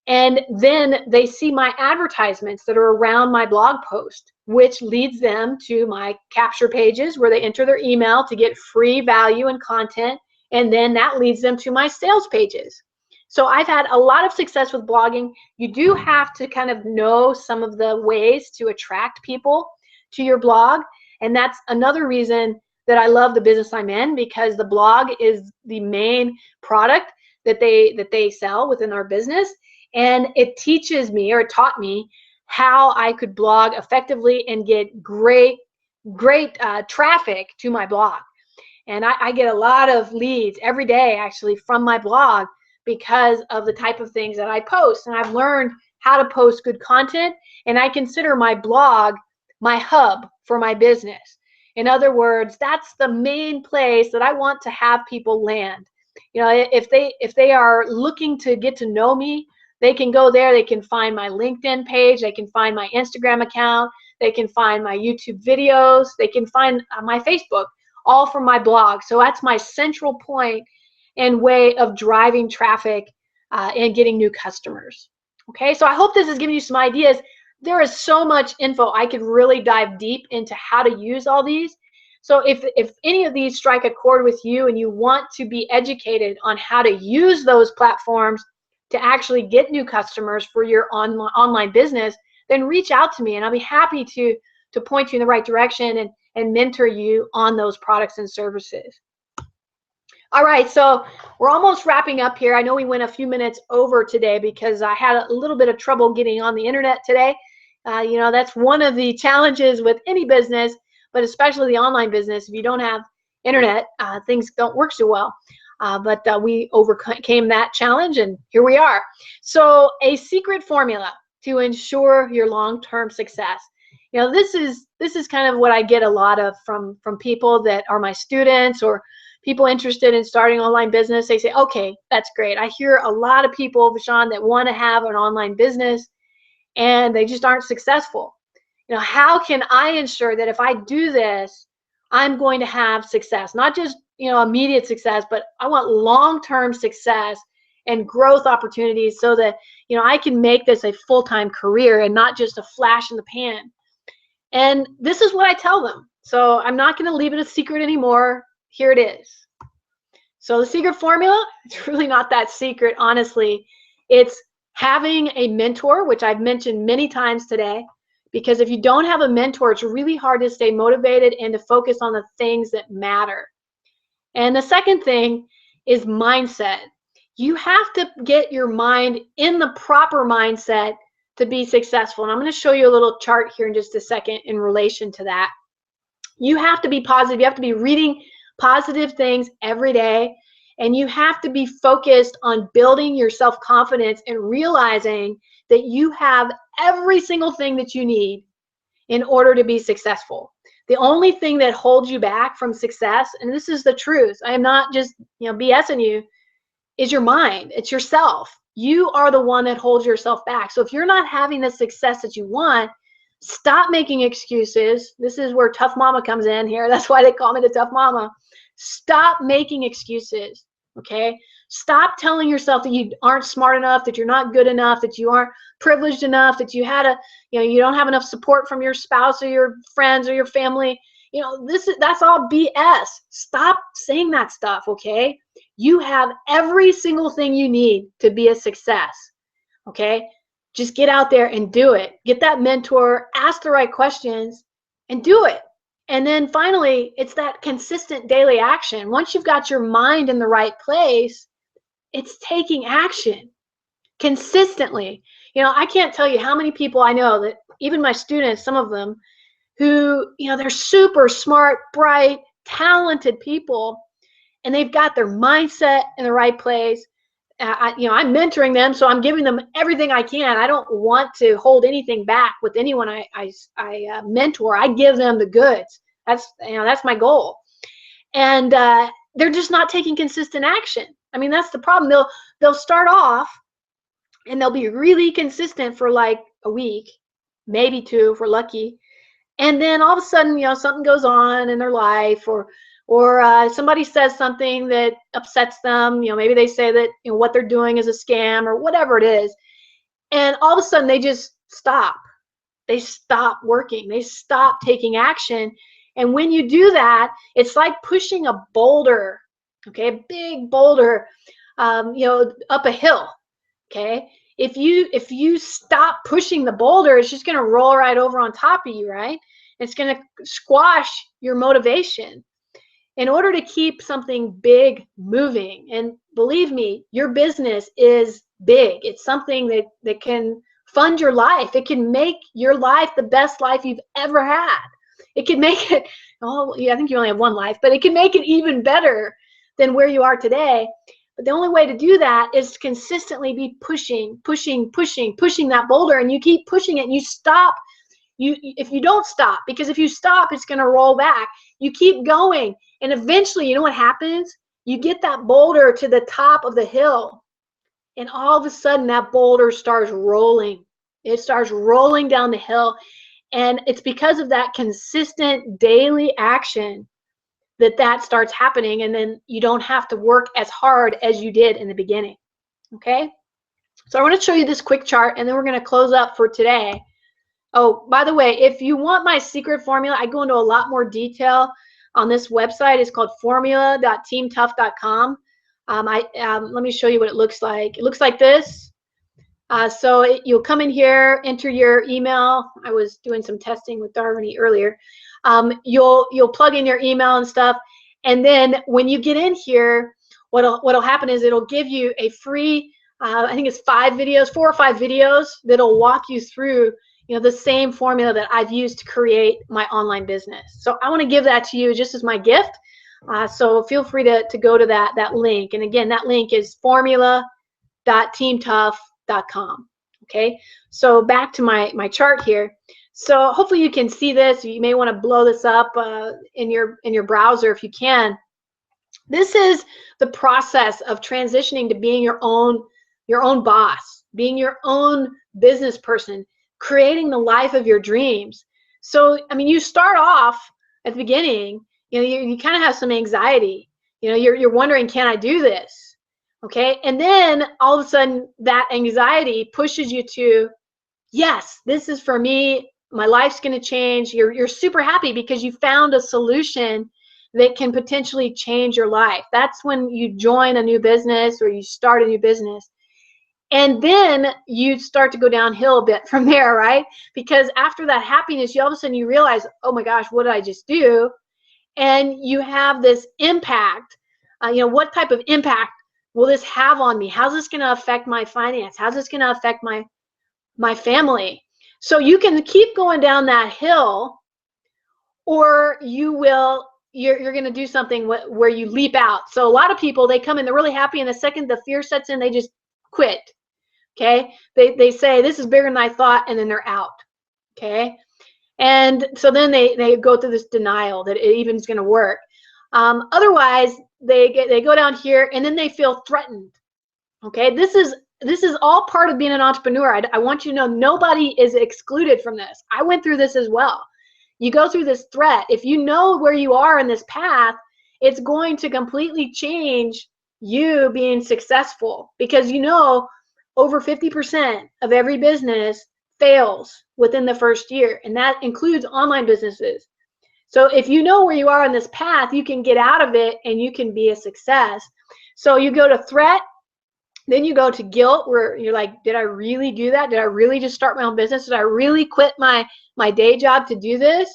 And then they see my advertisements that are around my blog post, which leads them to my capture pages where they enter their email to get free value and content. And then that leads them to my sales pages. So I've had a lot of success with blogging. You do have to kind of know some of the ways to attract people to your blog. And that's another reason that I love the business I'm in, because the blog is the main product that they sell within our business. And it teaches me, or it taught me, how I could blog effectively and get great traffic to my blog. And I get a lot of leads every day actually from my blog because of the type of things that I post. And I've learned how to post good content, and I consider my blog my hub for my business. In other words, that's the main place that I want to have people land. You know, if they are looking to get to know me, they can go there. They can find my LinkedIn page. They can find my Instagram account. They can find my YouTube videos. They can find my Facebook, all from my blog. So that's my central point and way of driving traffic and getting new customers. Okay, so I hope this is giving you some ideas. There is so much info. I could really dive deep into how to use all these. So if any of these strike a chord with you and you want to be educated on how to use those platforms to actually get new customers for your online business, then reach out to me and I'll be happy to point you in the right direction and mentor you on those products and services. All right, so we're almost wrapping up here. I know we went a few minutes over today because I had a little bit of trouble getting on the internet today. You know, that's one of the challenges with any business, but especially the online business. If you don't have internet, things don't work so well. But we overcame that challenge, and here we are. So a secret formula to ensure your long-term success. You know, this is kind of what I get a lot of from people that are my students or people interested in starting online business. They say, okay, that's great. I hear a lot of people, Vashon, that want to have an online business and they just aren't successful. You know, how can I ensure that if I do this, I'm going to have success? Not just, you know, immediate success, but I want long-term success and growth opportunities so that, you know, I can make this a full-time career and not just a flash in the pan. And this is what I tell them. So I'm not going to leave it a secret anymore. Here it is. So the secret formula, it's really not that secret, honestly. It's having a mentor, which I've mentioned many times today, because if you don't have a mentor, it's really hard to stay motivated and to focus on the things that matter. And the second thing is mindset. You have to get your mind in the proper mindset to be successful. And I'm going to show you a little chart here in just a second in relation to that. You have to be positive. You have to be reading positive things every day. And you have to be focused on building your self-confidence and realizing that you have every single thing that you need in order to be successful. The only thing that holds you back from success, and this is the truth, I am not just BSing you, is your mind. It's yourself. You are the one that holds yourself back. So if you're not having the success that you want, stop making excuses. This is where Tough Mama comes in here. That's why they call me the Tough Mama. Stop making excuses, okay? Stop telling yourself that you aren't smart enough, that you're not good enough, that you aren't privileged enough, that you don't have enough support from your spouse or your friends or your family. That's all BS. Stop saying that stuff, okay? You have every single thing you need to be a success, okay? Just get out there and do it. Get that mentor, ask the right questions, and do it. And then finally, it's that consistent daily action. Once you've got your mind in the right place, it's taking action consistently. I can't tell you how many people I know, that even my students, some of them, who, they're super smart, bright, talented people, and they've got their mindset in the right place. I'm mentoring them, so I'm giving them everything I can. I don't want to hold anything back with anyone I mentor. I give them the goods. That's my goal. And they're just not taking consistent action. I mean, that's the problem. They'll start off and they'll be really consistent for like a week, maybe two if we're lucky. And then all of a sudden, something goes on in their life, or somebody says something that upsets them. Maybe they say that what they're doing is a scam or whatever it is. And all of a sudden they just stop. They stop working. They stop taking action. And when you do that, it's like pushing a boulder, okay, a big boulder, up a hill, okay? If you stop pushing the boulder, it's just going to roll right over on top of you, right? It's going to squash your motivation. In order to keep something big moving, and believe me, your business is big. It's something that can fund your life. It can make your life the best life you've ever had. It can make it, I think you only have one life, but it can make it even better than where you are today. But the only way to do that is to consistently be pushing that boulder, and you keep pushing it, and you stop. If you don't stop, because if you stop, it's going to roll back. You keep going, and eventually, you know what happens? You get that boulder to the top of the hill, and all of a sudden, that boulder starts rolling. It starts rolling down the hill, and it's because of that consistent daily action that starts happening, and then you don't have to work as hard as you did in the beginning, okay? So I want to show you this quick chart, and then we're going to close up for today. Oh, by the way, if you want my secret formula, I go into a lot more detail on this website. It's called formula.teamtough.com. Let me show you what it looks like. It looks like this. You'll come in here, enter your email. I was doing some testing with Darwin earlier. You'll plug in your email and stuff, and then when you get in here, what'll happen is it'll give you a free, I think it's 4 or 5 videos that'll walk you through the same formula that I've used to create my online business. So I want to give that to you just as my gift. So feel free to go to that link. And again, that link is formula.teamtough.com. Okay, so back to my chart here. So hopefully you can see this. You may want to blow this up in your browser if you can. This is the process of transitioning to being your own boss, being your own business person, creating the life of your dreams. So, I mean, you start off at the beginning, you kind of have some anxiety. You're wondering, can I do this? Okay. And then all of a sudden that anxiety pushes you to, yes, this is for me. My life's going to change. You're super happy because you found a solution that can potentially change your life. That's when you join a new business or you start a new business. And then you start to go downhill a bit from there, right? Because after that happiness, all of a sudden you realize, oh my gosh, what did I just do? And you have this impact. What type of impact will this have on me? How's this going to affect my finance? How's this going to affect my family? So you can keep going down that hill, or you're going to do something where you leap out. So a lot of people, they come in, they're really happy, and the second the fear sets in, they just quit. Okay, they say this is bigger than I thought, and then they're out. Okay, And so then they go through this denial that it even is going to work. Otherwise, they go down here and then they feel threatened. Okay, this is all part of being an entrepreneur. I want you to know nobody is excluded from this. I went through this as well. You go through this threat. If you know where you are in this path, it's going to completely change you being successful, because you know over 50% of every business fails within the first year, and that includes online businesses. So if you know where you are on this path, you can get out of it and you can be a success. So you go to threat, then you go to guilt, where you're like, did I really do that? Did I really just start my own business? Did I really quit my day job to do this?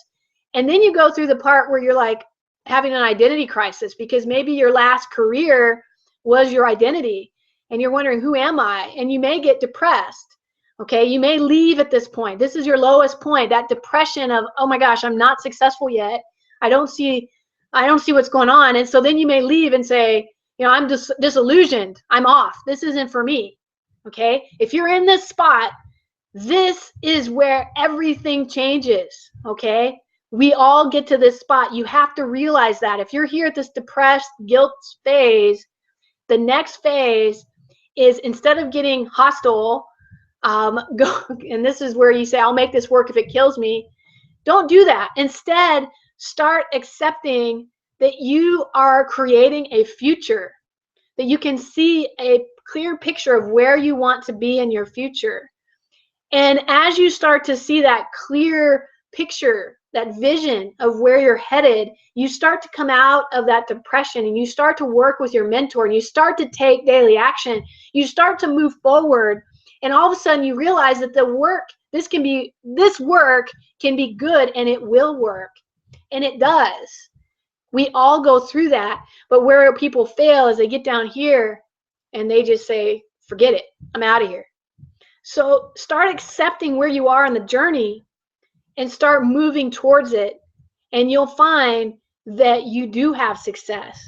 And then you go through the part where you're like having an identity crisis, because maybe your last career was your identity and you're wondering, who am I? And you may get depressed. Okay, you may leave at this point. This is your lowest point, that depression of, oh my gosh, I'm not successful yet. I don't see what's going on. And so then you may leave and say, you know, I'm just disillusioned. I'm off. This isn't for me. Okay, if you're in this spot, this is where everything changes. Okay, we all get to this spot. You have to realize that if you're here at this depressed guilt phase, the next phase is, instead of getting hostile, go, and this is where you say, I'll make this work if it kills me. Don't do that. Instead, start accepting that you are creating a future, that you can see a clear picture of where you want to be in your future. And as you start to see that clear picture, that vision of where you're headed, you start to come out of that depression and you start to work with your mentor and you start to take daily action. You start to move forward, and all of a sudden you realize that this work can be good, and it will work. And it does. We all go through that. But where people fail is they get down here and they just say, forget it, I'm out of here. So start accepting where you are in the journey and start moving towards it, and you'll find that you do have success.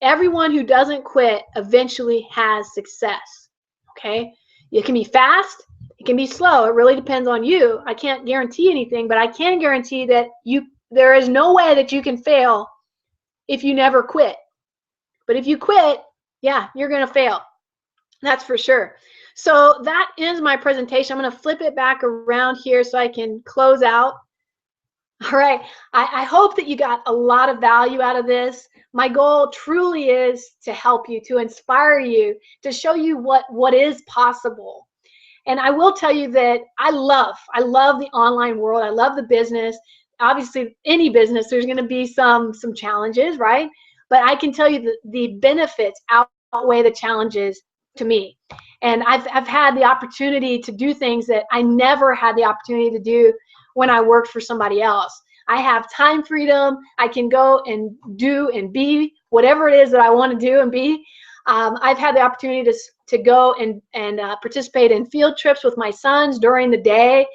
Everyone who doesn't quit eventually has success. Okay, it can be fast, it can be slow. It really depends on you. I can't guarantee anything, but I can guarantee that there is no way that you can fail if you never quit. But if you quit, yeah, you're going to fail. That's for sure. So that ends my presentation. I'm going to flip it back around here so I can close out. All right. I hope that you got a lot of value out of this. My goal truly is to help you, to inspire you, to show you what is possible. And I will tell you that I love the online world. I love the business. Obviously, any business, there's going to be some challenges, right? But I can tell you that the benefits outweigh the challenges to me. And I've had the opportunity to do things that I never had the opportunity to do when I worked for somebody else. I have time freedom. I can go and do and be whatever it is that I want to do and be. I've had the opportunity to go and participate in field trips with my sons during the day.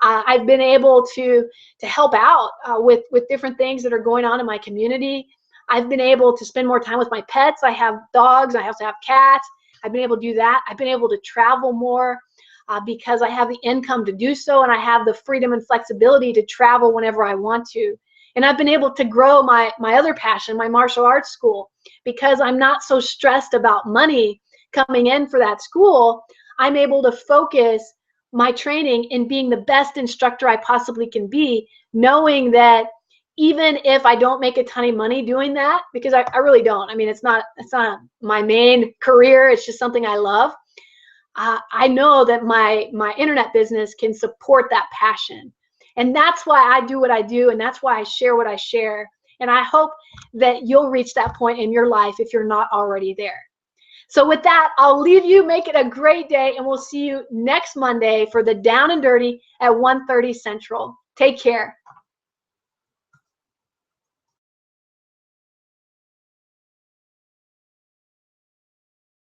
I've been able to help out with different things that are going on in my community. I've been able to spend more time with my pets. I have dogs. I also have cats. I've been able to do that. I've been able to travel more because I have the income to do so, and I have the freedom and flexibility to travel whenever I want to. And I've been able to grow my other passion, my martial arts school, because I'm not so stressed about money coming in for that school. I'm able to focus my training in being the best instructor I possibly can be, knowing that even if I don't make a ton of money doing that, because I really don't. I mean, it's not my main career. It's just something I love. I know that my internet business can support that passion. And that's why I do what I do, and that's why I share what I share. And I hope that you'll reach that point in your life if you're not already there. So with that, I'll leave you. Make it a great day, and we'll see you next Monday for the Down and Dirty at 1:30 Central. Take care.